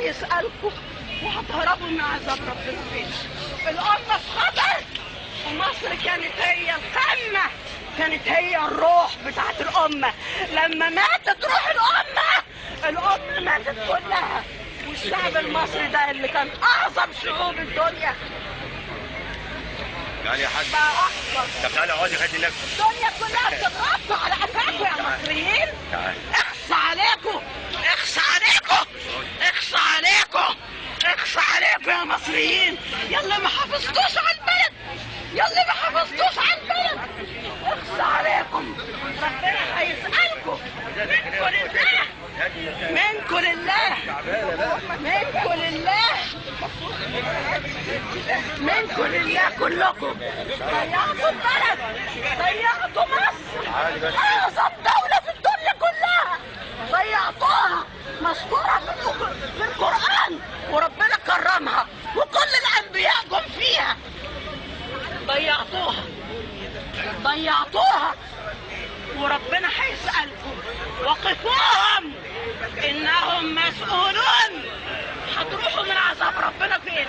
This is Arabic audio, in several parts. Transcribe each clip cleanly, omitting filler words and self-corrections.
هيسألكم وهتهربوا من عذاب ربنا فين. الأمة في خطر، ومصر كانت هي القمة، كانت هي الروح بتاعت الأمة. لما ماتت روح الأمة ماتت كلها. والشعب المصري ده اللي كان أعظم شعوب الدنيا تعالي يا حاج بقى أكبر. طب تعالي اقعدي خدي نفسك. الدنيا كلها بتتغطى على قفاكم يا مصريين. تعالي. اخص عليكم، اخص عليكم، اخص عليكم، اخص عليكم يا مصريين. يلا ما حافظتوش على البلد، يلا ما حافظتوش على البلد، اخص عليكم. ربنا هيسألكم. منكم لله، منكم لله، منكم لله، منكم لله كلكم. ضيعتوا البلد، ضيعتوا مصر، اعظم دولة في الدنيا كلها ضيعتوها. مذكورة في القرآن وربنا كرمها وكل الانبياء جم فيها. ضيعتوها، ضيعتوها، وربنا هيسألكم. وقفوهم انهم مسؤولون. هتروحوا من عذاب ربنا فين؟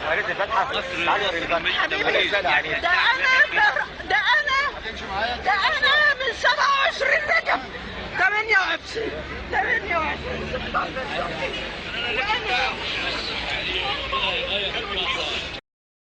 قريت الفاتحة؟ تعالي قري الفاتحة. حبيبي ده انا من 27 رجب 28 16